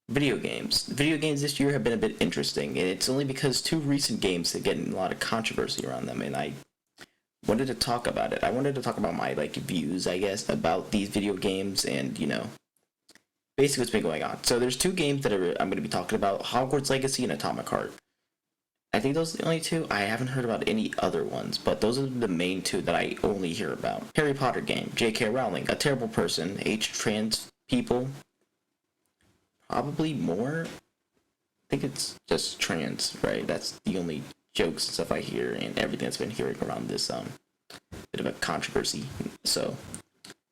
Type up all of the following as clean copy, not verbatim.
Video games. Video games this year have been a bit interesting, and it's only because two recent games have gotten a lot of controversy around them, and I wanted to talk about it. I wanted to talk about my views, I guess, about these video games, and basically what's been going on. So there's two games that I'm going to be talking about: Hogwarts Legacy and Atomic Heart. I think those are the only two. I haven't heard about any other ones, but those are the main two that I only hear about. Harry Potter game, J.K. Rowling, a terrible person, hates trans people. Probably more. I think it's just trans, right? That's the only jokes and stuff I hear, and everything that's been hearing around this bit of a controversy. So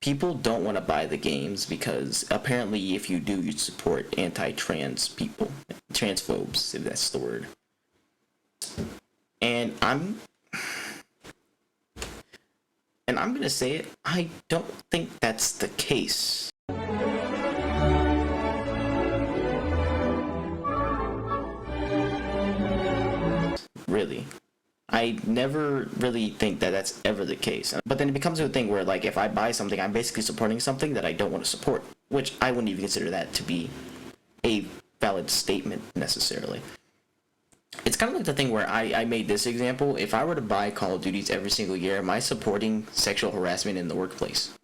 people don't want to buy the games because apparently if you do, you support anti-trans people, transphobes, if that's the word. And I'm gonna say it, I don't think that's the case. Really. I never really think that that's ever the case. But then it becomes a thing where, if I buy something, I'm basically supporting something that I don't want to support, which I wouldn't even consider that to be a valid statement, necessarily. It's kind of like the thing where I made this example. If I were to buy Call of Duties every single year, am I supporting sexual harassment in the workplace?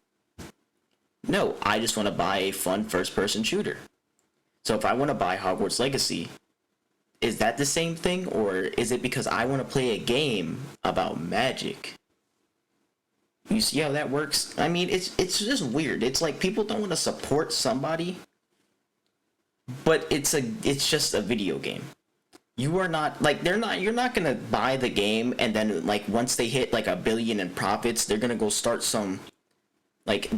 No, I just want to buy a fun first-person shooter. So if I want to buy Hogwarts Legacy, is that the same thing, or is it because I want to play a game about magic? You see how that works? I mean, it's just weird. It's like people don't want to support somebody, but it's just a video game. You are not you're not gonna buy the game and then once they hit $1 billion in profits, they're gonna go start some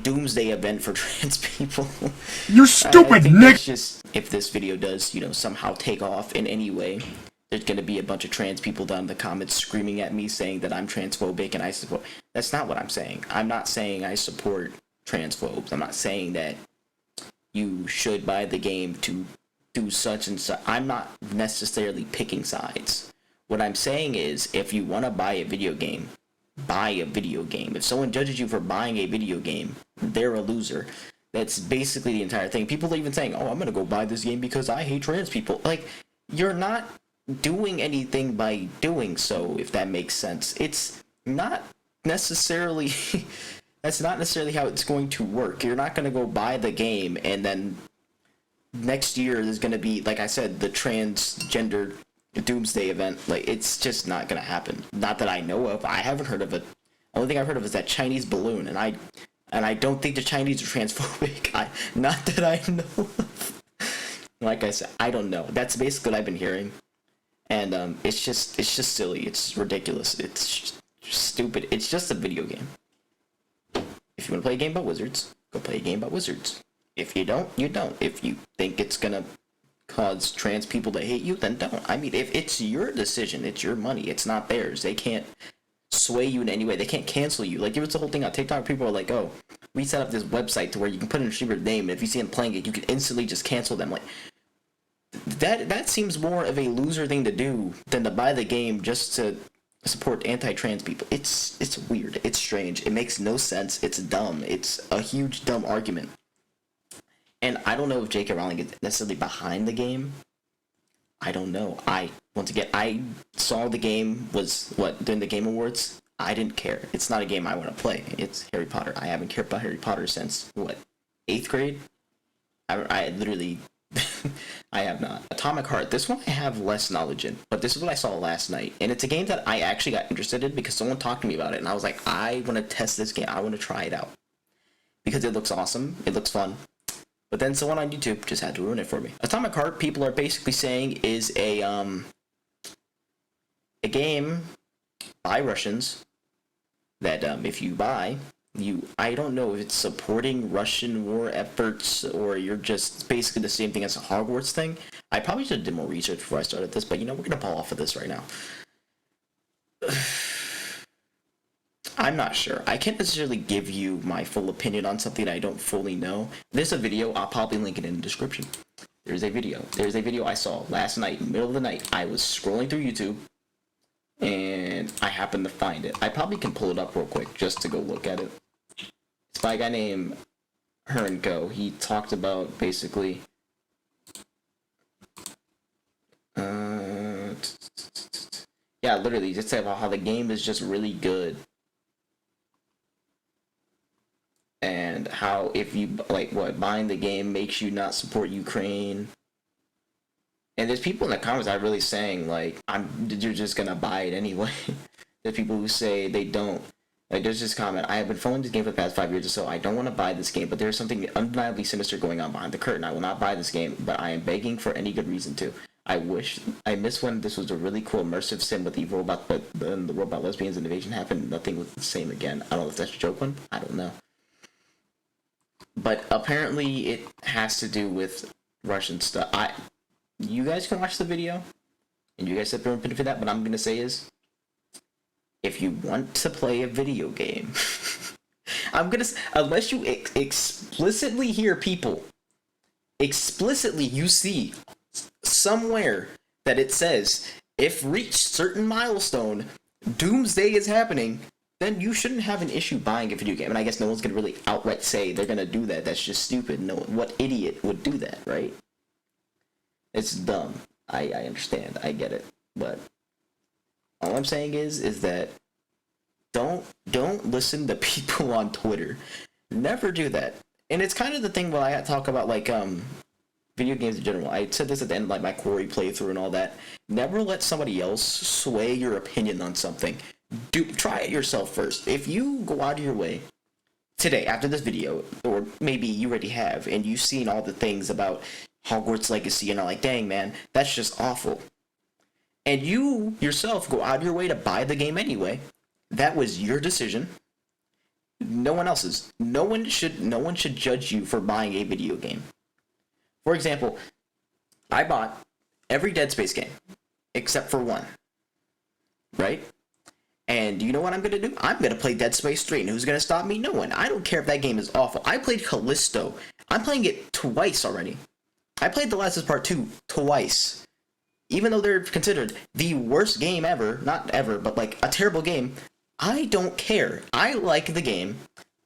doomsday event for trans people. You stupid Nick! Just if this video does, somehow take off in any way, there's gonna be a bunch of trans people down in the comments screaming at me saying that I'm transphobic and I support. That's not what I'm saying. I'm not saying I support transphobes. I'm not saying that you should buy the game to do such and such. I'm not necessarily picking sides. What I'm saying is, if you want to buy a video game, buy a video game. If someone judges you for buying a video game, they're a loser. That's basically the entire thing. People are even saying, oh, I'm gonna go buy this game because I hate trans people. You're not doing anything by doing so, if that makes sense. It's not necessarily that's not necessarily how it's going to work. You're not gonna go buy the game and then next year there's gonna be, like I said, the transgender doomsday event. It's just not gonna happen. Not that I know of. I haven't heard of it. The only thing I've heard of is that Chinese balloon, and I don't think the Chinese are transphobic. Not that I know of. Like I said, I don't know. That's basically what I've been hearing, and it's just silly. It's ridiculous. It's stupid. It's just a video game. If you want to play a game about wizards, go play a game about wizards. If you don't, you don't. If you think it's gonna cause trans people to hate you, then don't. I mean, if it's your decision, it's your money. It's not theirs. They can't sway you in any way. They can't cancel you. There was the whole thing on TikTok. People are like, oh, we set up this website to where you can put in a streamer's name, and if you see them playing it, you can instantly just cancel them. That seems more of a loser thing to do than to buy the game just to support anti-trans people. It's weird. It's strange. It makes no sense. It's dumb. It's a huge dumb argument. And I don't know if J.K. Rowling is necessarily behind the game. I don't know. I saw the game was, during the Game Awards? I didn't care. It's not a game I want to play. It's Harry Potter. I haven't cared about Harry Potter since, 8th grade? I literally, I have not. Atomic Heart, this one I have less knowledge in, but this is what I saw last night. And it's a game that I actually got interested in because someone talked to me about it, and I was like, I want to test this game. I want to try it out. Because it looks awesome. It looks fun. But then someone on YouTube just had to ruin it for me. Atomic Heart, people are basically saying, is a game by Russians that if you buy, I don't know if it's supporting Russian war efforts or you're just basically the same thing as a Hogwarts thing. I probably should have did more research before I started this, but we're gonna fall off of this right now. I'm not sure. I can't necessarily give you my full opinion on something I don't fully know. There's a video, I'll probably link it in the description. There's a video I saw last night, middle of the night. I was scrolling through YouTube, and I happened to find it. I probably can pull it up real quick just to go look at it. It's by a guy named Her and Go. He talked about basically Uh, yeah, literally, just say about how the game is just really good. And how if you, like, what, buying the game makes you not support Ukraine. And there's people in the comments that are really saying, like, you're just gonna buy it anyway. There's people who say they don't. Like, there's this comment, I have been following this game for the past 5 years or so. I don't want to buy this game, but there's something undeniably sinister going on behind the curtain. I will not buy this game, but I am begging for any good reason to. I miss when this was a really cool immersive sim with the robot, but then the robot lesbians and invasion happened, nothing was the same again. I don't know if that's a joke one. I don't know. But apparently it has to do with Russian stuff. You guys can watch the video, and you guys sit there and benefit that. What I'm gonna say is, if you want to play a video game, unless you explicitly hear people, explicitly you see somewhere that it says, if reached certain milestone, doomsday is happening, then you shouldn't have an issue buying a video game. And I guess no one's gonna really outright say they're gonna do that. That's just stupid. No, what idiot would do that, right? It's dumb. I understand. I get it. But all I'm saying is that don't listen to people on Twitter. Never do that. And it's kind of the thing when I talk about, like, video games in general. I said this at the end of, like, my Quarry playthrough and all that. Never let somebody else sway your opinion on something. Try it yourself first. If you go out of your way today after this video, or maybe you already have, and you've seen all the things about Hogwarts Legacy and are like, dang man, that's just awful, and you yourself go out of your way to buy the game anyway, that was your decision. No one else's. No one should judge you for buying a video game. For example, I bought every Dead Space game except for one, right? And you know what I'm going to do? I'm going to play Dead Space 3, and who's going to stop me? No one. I don't care if that game is awful. I played Callisto. I'm playing it twice already. I played The Last of Us Part 2 twice. Even though they're considered the worst game ever, not ever, but like a terrible game, I don't care. I like the game.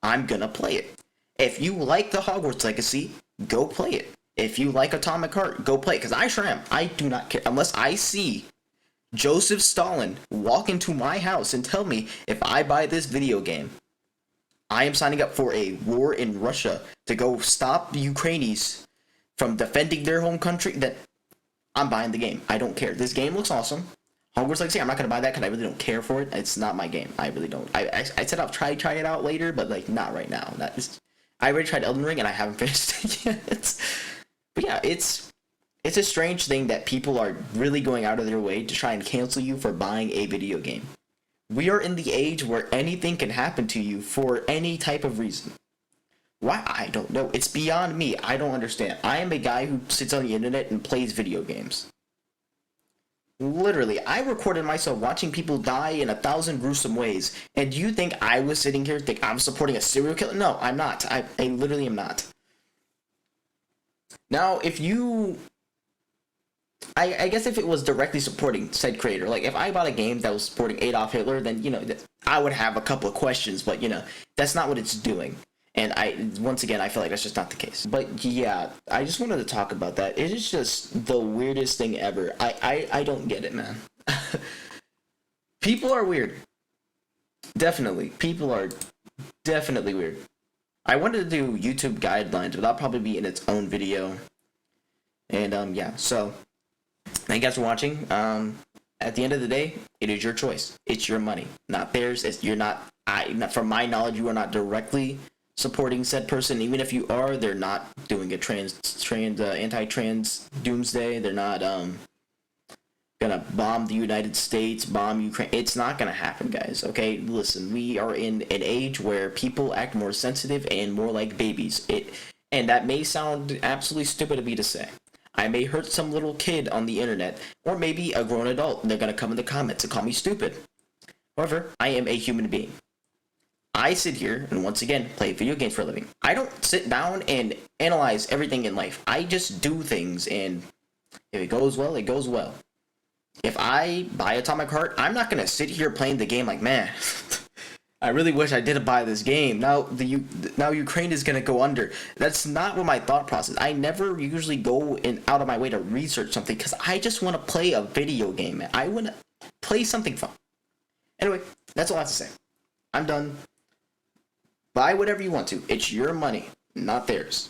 I'm going to play it. If you like the Hogwarts Legacy, go play it. If you like Atomic Heart, go play it, because I sure am. I do not care. Unless I see Joseph Stalin walk into my house and tell me if I buy this video game, I am signing up for a war in Russia to go stop the Ukrainians from defending their home country, then I'm buying the game. I don't care. This game looks awesome. Hogwarts Legacy, I'm not going to buy that because I really don't care for it. It's not my game. I really don't. I said I'll try it out later, but like not right now. I already tried Elden Ring and I haven't finished it yet. But yeah, it's a strange thing that people are really going out of their way to try and cancel you for buying a video game. We are in the age where anything can happen to you for any type of reason. Why? I don't know. It's beyond me. I don't understand. I am a guy who sits on the internet and plays video games. Literally, I recorded myself watching people die in 1,000 gruesome ways. And do you think I was sitting here think I'm supporting a serial killer? No, I'm not. I literally am not. Now, if you... I guess if it was directly supporting said creator, like if I bought a game that was supporting Adolf Hitler, then, you know, I would have a couple of questions, but, you know, that's not what it's doing. And once again, I feel like that's just not the case. But yeah, I just wanted to talk about that. It is just the weirdest thing ever. I don't get it, man. People are weird. Definitely. People are definitely weird. I wanted to do YouTube guidelines, but that'll probably be in its own video. And yeah, so thank you guys for watching. At the end of the day, it is your choice. It's your money, not theirs. From my knowledge, you are not directly supporting said person. Even if you are, they're not doing a anti-trans doomsday. They're not gonna bomb the United States, bomb Ukraine. It's not gonna happen, guys. Okay, listen, we are in an age where people act more sensitive and more like babies. And that may sound absolutely stupid of me to say. I may hurt some little kid on the internet, or maybe a grown adult, and they're gonna come in the comments and call me stupid. However, I am a human being. I sit here and once again play video games for a living. I don't sit down and analyze everything in life. I just do things, and if it goes well, it goes well. If I buy Atomic Heart, I'm not gonna sit here playing the game like, man, I really wish I didn't buy this game. Now Ukraine is gonna go under. That's not what my thought process. I never usually go out of my way to research something because I just want to play a video game. I want to play something fun. Anyway, that's all I have to say. I'm done. Buy whatever you want to. It's your money, not theirs.